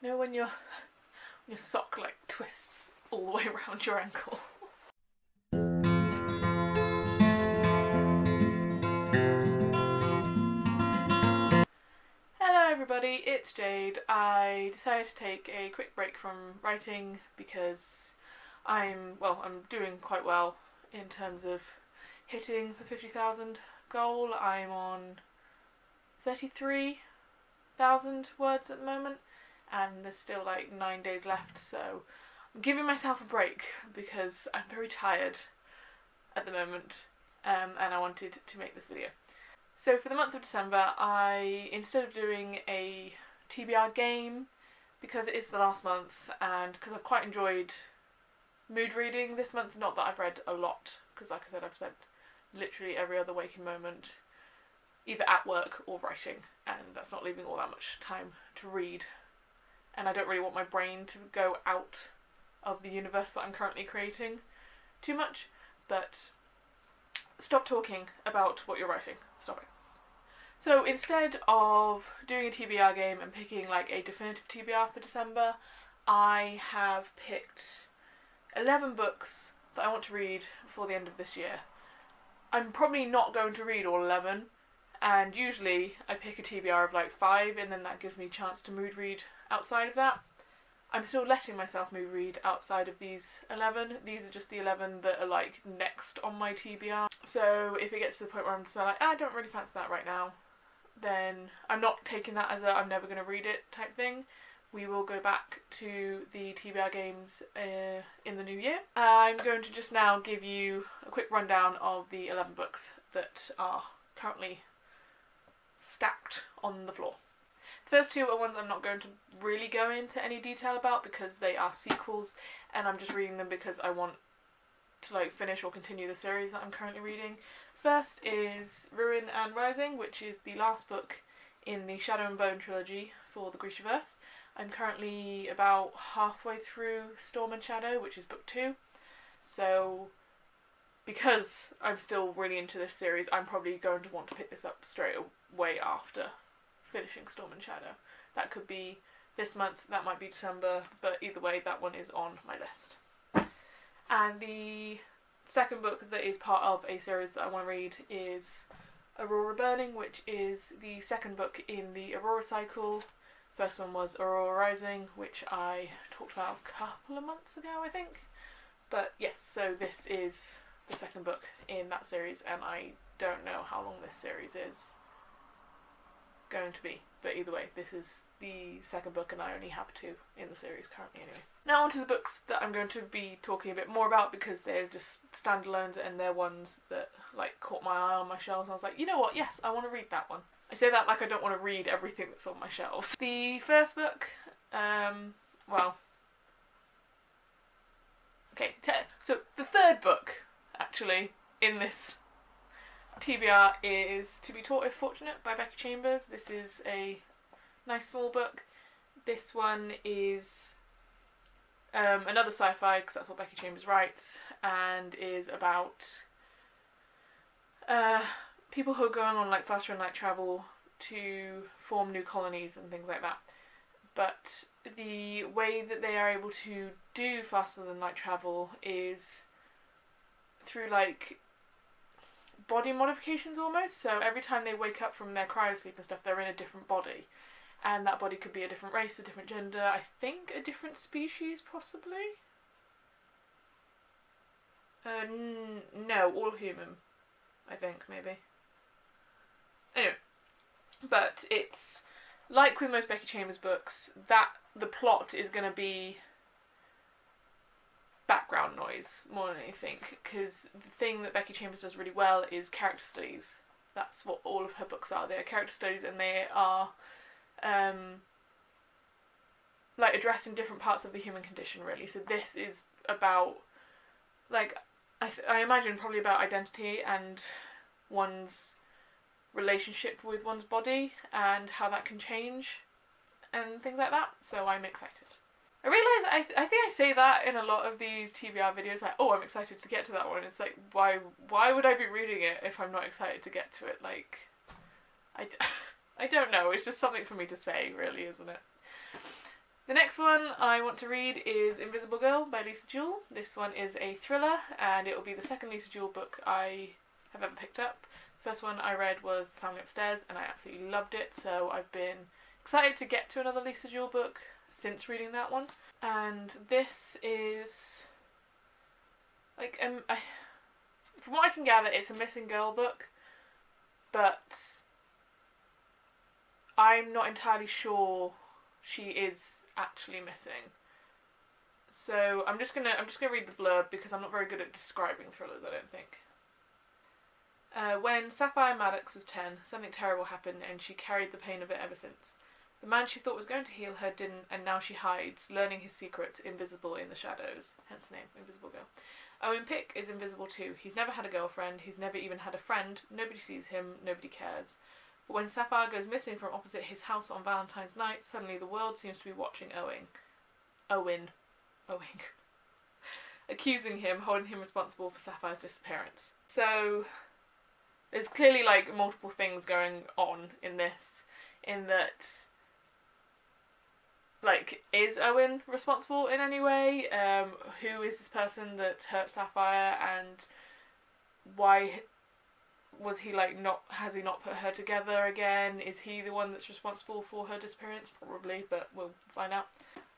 You know when your sock like twists all the way around your ankle? Hello everybody, it's Jade. I decided to take a quick break from writing because I'm doing quite well in terms of hitting the 50,000 goal. I'm on 33,000 words at the moment, and there's still like 9 days left, so I'm giving myself a break because I'm very tired at the moment, and I wanted to make this video. So for the month of December, instead of doing a TBR game, because it is the last month and because I've quite enjoyed mood reading this month, not that I've read a lot, because like I said, I've spent literally every other waking moment either at work or writing, and that's not leaving all that much time to read. And I don't really want my brain to go out of the universe that I'm currently creating too much, but stop talking about what you're writing. Stop it. So instead of doing a TBR game and picking like a definitive TBR for December, I have picked 11 books that I want to read before the end of this year. I'm probably not going to read all 11, and usually I pick a TBR of like 5, and then that gives me a chance to mood read outside of that. I'm still letting myself mood read outside of these 11. These are just the 11 that are like next on my TBR. So if it gets to the point where I'm just like, I don't really fancy that right now, then I'm not taking that as a I'm never going to read it type thing. We will go back to the TBR games in the new year. I'm going to just now give you a quick rundown of the 11 books that are currently stacked on the floor. The first two are ones I'm not going to really go into any detail about because they are sequels, and I'm just reading them because I want to like finish or continue the series that I'm currently reading. First is Ruin and Rising, which is the last book in the Shadow and Bone trilogy for the Grishaverse. I'm currently about halfway through Storm and Shadow, which is book 2. So because I'm still really into this series, I'm probably going to want to pick this up straight away after finishing Storm and Shadow. That could be this month, that might be December, but either way that one is on my list. And the second book that is part of a series that I want to read is Aurora Burning, which is the second book in the Aurora cycle. First one was Aurora Rising, which I talked about a couple of months ago, I think. But yes, so this is the second book in that series, and I don't know how long this series is going to be, but either way, this is the second book and I only have 2 in the series currently anyway. Now on to the books that I'm going to be talking a bit more about, because they're just standalones and they're ones that like caught my eye on my shelves and I was like, you know what, yes, I want to read that one. I say that like I don't want to read everything that's on my shelves. The first book, so the third book actually in this TBR is To Be Taught If Fortunate by Becky Chambers. This is a nice small book. This one is another sci-fi, because that's what Becky Chambers writes, and is about people who are going on like faster than light travel to form new colonies and things like that. But the way that they are able to do faster than light travel is through like body modifications almost. So every time they wake up from their cryosleep and stuff, they're in a different body, and that body could be a different race, a different gender, I think a different species possibly. No, all human, I think, maybe. Anyway, but it's like with most Becky Chambers books, that the plot is going to be background noise more than anything, because the thing that Becky Chambers does really well is character studies. That's what all of her books are. They're character studies, and they are like addressing different parts of the human condition really. So this is about like I imagine probably about identity and one's relationship with one's body and how that can change and things like that. So I'm excited. I realise I think I say that in a lot of these TBR videos, like, oh, I'm excited to get to that one. It's like, why would I be reading it if I'm not excited to get to it? Like, I don't know, it's just something for me to say, really, isn't it? The next one I want to read is Invisible Girl by Lisa Jewell. This one is a thriller, and it will be the second Lisa Jewell book I have ever picked up. The first one I read was The Family Upstairs, and I absolutely loved it, so I've been excited to get to another Lisa Jewell book since reading that one. And this is like from what I can gather, it's a missing girl book, but I'm not entirely sure she is actually missing. So I'm just gonna read the blurb because I'm not very good at describing thrillers, I don't think. When Sapphire Maddox was 10, something terrible happened and she carried the pain of it ever since. The man she thought was going to heal her didn't, and now she hides, learning his secrets, invisible in the shadows. Hence the name, Invisible Girl. Owen Pick is invisible too. He's never had a girlfriend, he's never even had a friend, nobody sees him, nobody cares. But when Sapphire goes missing from opposite his house on Valentine's night, suddenly the world seems to be watching Owen. Accusing him, holding him responsible for Sapphire's disappearance. So there's clearly like multiple things going on in this, in that like, is Owen responsible in any way? Who is this person that hurt Sapphire, and why was he like not? Has he not put her together again? Is he the one that's responsible for her disappearance? Probably, but we'll find out.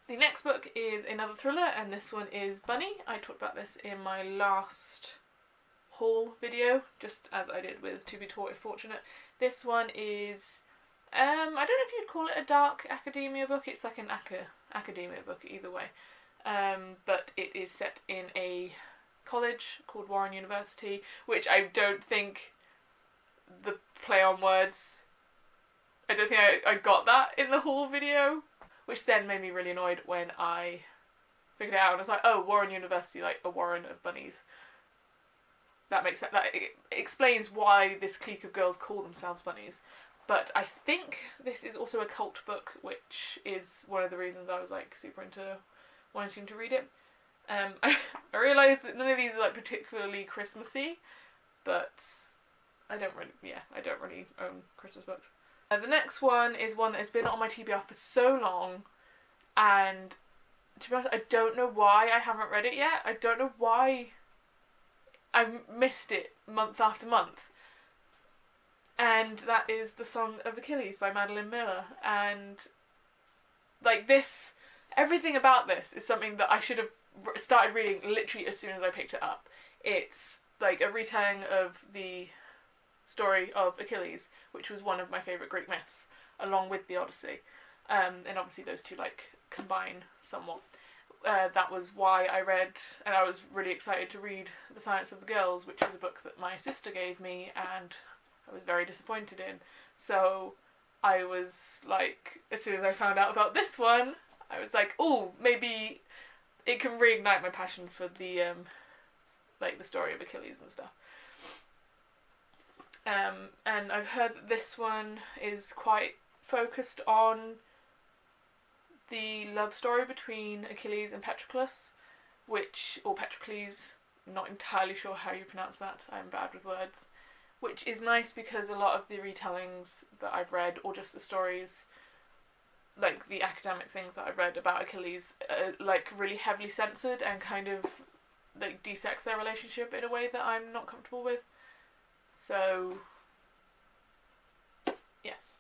The next book is another thriller, and this one is Bunny. I talked about this in my last haul video, just as I did with To Be Taught If Fortunate. This one is I don't know if you'd call it a dark academia book. It's like an academia book either way. But it is set in a college called Warren University, which I don't think the play on words, I don't think I got that in the haul video, which then made me really annoyed when I figured it out and I was like, oh, Warren University, like a warren of bunnies. That makes sense. That explains why this clique of girls call themselves bunnies. But I think this is also a cult book, which is one of the reasons I was like super into wanting to read it. I realised that none of these are like particularly Christmassy, but I don't really own Christmas books. The next one is one that has been on my TBR for so long, and to be honest, I don't know why I haven't read it yet. I don't know why I missed it month after month. And that is The Song of Achilles by Madeline Miller. And like this, everything about this is something that I should have started reading literally as soon as I picked it up. It's like a retelling of the story of Achilles, which was one of my favourite Greek myths, along with the Odyssey. And obviously those two like combine somewhat. That was why I read, and I was really excited to read The Science of the Girls, which is a book that my sister gave me, and I was very disappointed in. So I was like, as soon as I found out about this one, I was like, oh, maybe it can reignite my passion for the like the story of Achilles and stuff. And I've heard that this one is quite focused on the love story between Achilles and Patroclus, or Patrocles, not entirely sure how you pronounce that, I'm bad with words. Which is nice because a lot of the retellings that I've read, or just the stories, like the academic things that I've read about Achilles, are like really heavily censored and kind of like de-sex their relationship in a way that I'm not comfortable with. So, yes.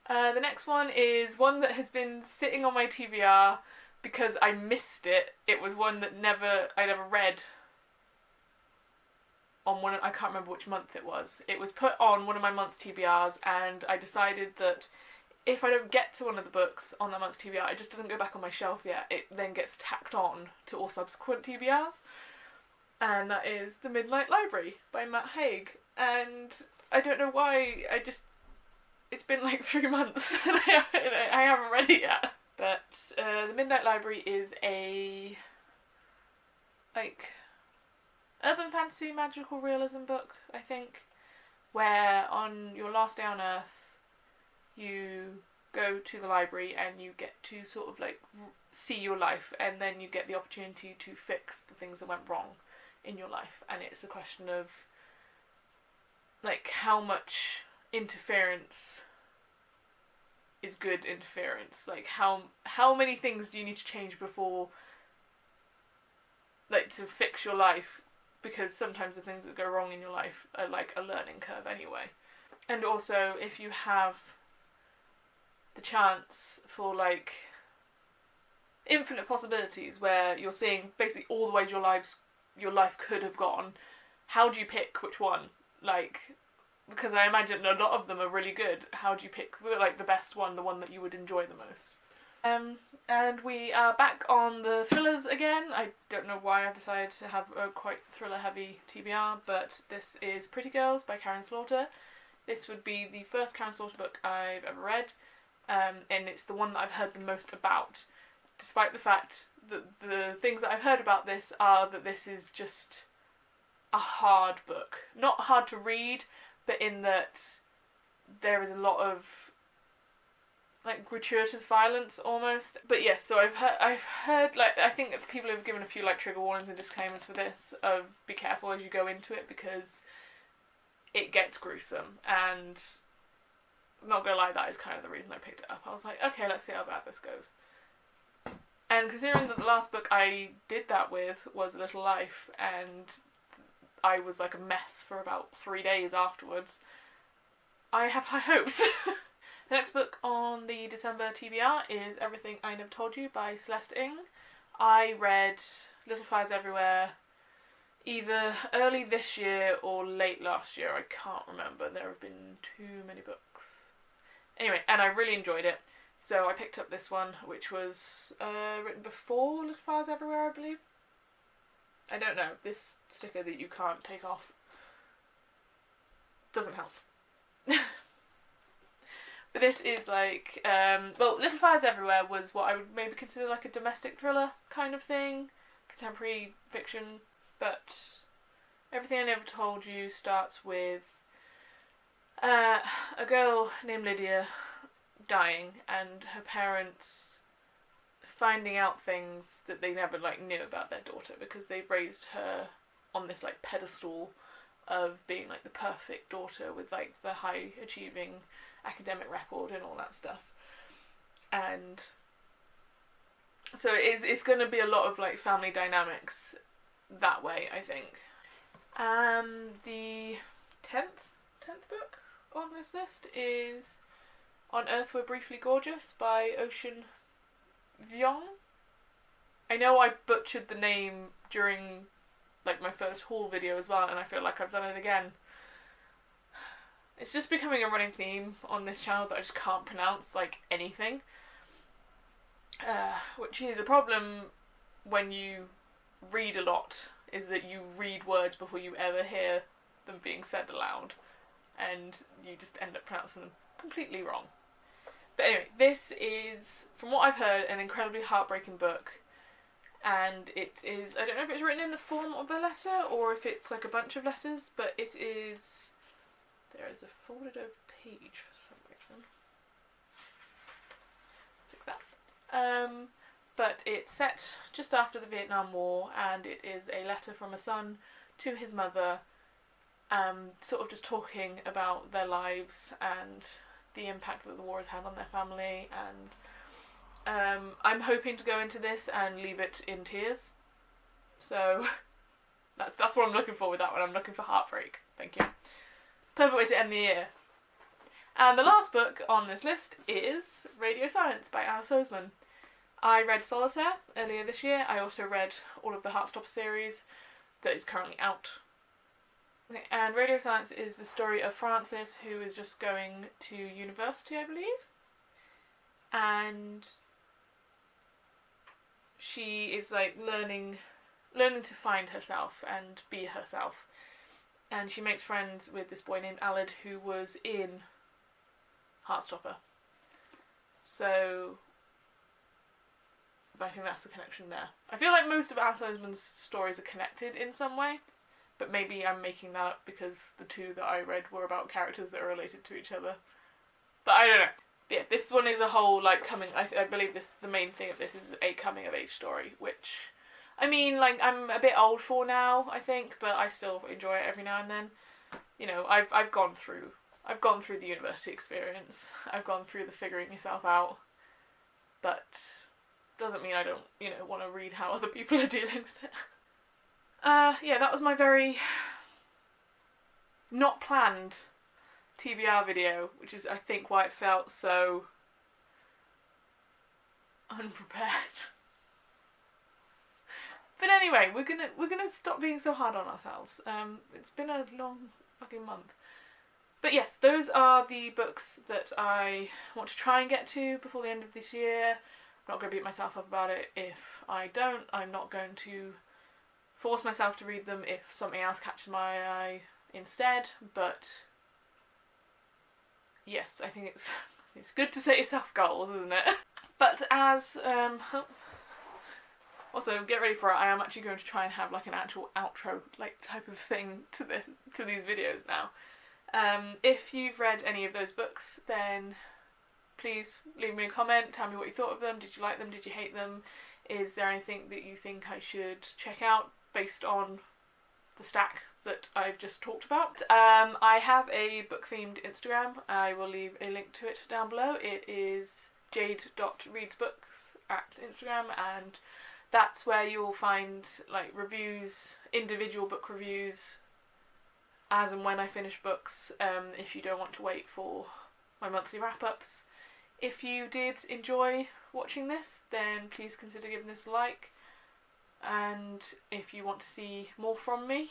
The next one is one that has been sitting on my TBR because I missed it. It was one that I never read on one, I can't remember which month it was. It was put on one of my month's TBRs, and I decided that if I don't get to one of the books on that month's TBR, it just doesn't go back on my shelf yet. It then gets tacked on to all subsequent TBRs. And that is The Midnight Library by Matt Haig. And I don't know why, it's been like 3 months and I haven't read it yet. But The Midnight Library is a like urban fantasy magical realism book, I think, where on your last day on Earth you go to the library and you get to sort of like see your life, and then you get the opportunity to fix the things that went wrong in your life. And it's a question of like how much interference is good interference. Like, how many things do you need to change before, like, to fix your life? Because sometimes the things that go wrong in your life are like a learning curve anyway. And also, if you have the chance for like infinite possibilities where you're seeing basically all the ways your life could have gone, how do you pick which one? Like, because I imagine a lot of them are really good. How do you pick the best one, the one that you would enjoy the most? And we are back on the thrillers again. I don't know why I've decided to have a quite thriller-heavy TBR, but this is Pretty Girls by Karen Slaughter. This would be the first Karen Slaughter book I've ever read, and it's the one that I've heard the most about, despite the fact that the things that I've heard about this are that this is just a hard book. Not hard to read, but in that there is a lot of like gratuitous violence almost. But yes, so I've heard like, I think people have given a few like trigger warnings and disclaimers for this of be careful as you go into it because it gets gruesome, and I'm not gonna lie, that is kind of the reason I picked it up. I was like, okay, let's see how bad this goes. And considering that the last book I did that with was A Little Life, and I was like a mess for about 3 days afterwards, I have high hopes. The next book on the December TBR is Everything I Never Told You by Celeste Ng. I read Little Fires Everywhere either early this year or late last year. I can't remember. There have been too many books. Anyway, and I really enjoyed it. So I picked up this one, which was written before Little Fires Everywhere, I believe. I don't know. This sticker that you can't take off doesn't help. But this is like, Little Fires Everywhere was what I would maybe consider like a domestic thriller kind of thing, contemporary fiction, but Everything I Never Told You starts with a girl named Lydia dying and her parents finding out things that they never like knew about their daughter because they've raised her on this like pedestal of being like the perfect daughter with like the high achieving academic record and all that stuff. And so it's going to be a lot of like family dynamics that way, I think. The 10th book on this list is On Earth We're Briefly Gorgeous by Ocean Vuong. I know I butchered the name during like my first haul video as well, and I feel like I've done it again. It's just becoming a running theme on this channel that I just can't pronounce like anything, which is a problem when you read a lot, is that you read words before you ever hear them being said aloud, and you just end up pronouncing them completely wrong. But anyway, this is, from what I've heard, an incredibly heartbreaking book, and it is, I don't know if it's written in the form of a letter or if it's like a bunch of letters, but it is, there is a folded over page for some reason. That's exact. But it's set just after the Vietnam War, and it is a letter from a son to his mother, sort of just talking about their lives and the impact that the war has had on their family, and I'm hoping to go into this and leave it in tears. So that's what I'm looking for with that one. I'm looking for heartbreak. Thank you. Perfect way to end the year. And the last book on this list is Radio Silence by Alice Oseman. I read Solitaire earlier this year. I also read all of the Heartstopper series that is currently out. Okay, and Radio Silence is the story of Frances, who is just going to university, I believe. And she is like learning to find herself and be herself. And she makes friends with this boy named Aled who was in Heartstopper. So I think that's the connection there. I feel like most of Alice Oseman's stories are connected in some way, but maybe I'm making that up because the two that I read were about characters that are related to each other. But I don't know. But yeah, this one is a whole like I believe the main thing of this is a coming of age story, which, I mean, like, I'm a bit old for now, I think, but I still enjoy it every now and then. You know, I've gone through I've gone through the university experience. I've gone through the figuring yourself out. But doesn't mean I don't, want to read how other people are dealing with it. Yeah, that was my very not planned TBR video, which is I think why it felt so unprepared. But anyway, we're gonna stop being so hard on ourselves. It's been a long fucking month. But yes, those are the books that I want to try and get to before the end of this year. I'm not going to beat myself up about it if I don't. I'm not going to force myself to read them if something else catches my eye instead. But yes, I think it's good to set yourself goals, isn't it? But as also get ready for it. I am actually going to try and have like an actual outro like type of thing to these videos now. If you've read any of those books, then please leave me a comment, tell me what you thought of them. Did you like them? Did you hate them? Is there anything that you think I should check out based on the stack that I've just talked about? I have a book themed Instagram. I will leave a link to it down below. It is jade.readsbooks at Instagram, and that's where you'll find like reviews, individual book reviews, as and when I finish books, if you don't want to wait for my monthly wrap-ups. If you did enjoy watching this, then please consider giving this a like. And if you want to see more from me,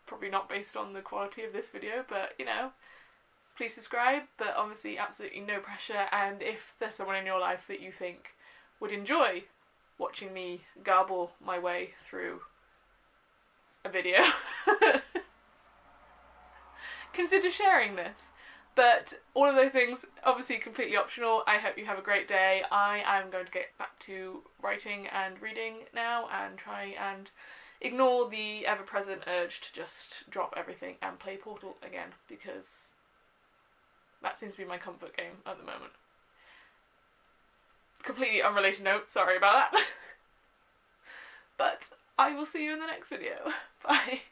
probably not based on the quality of this video, but please subscribe. But obviously absolutely no pressure, and if there's someone in your life that you think would enjoy watching me garble my way through a video, consider sharing this. But all of those things, obviously completely optional. I hope you have a great day. I am going to get back to writing and reading now and try and ignore the ever-present urge to just drop everything and play Portal again, because that seems to be my comfort game at the moment. Completely unrelated note, sorry about that. But I will see you in the next video. Bye.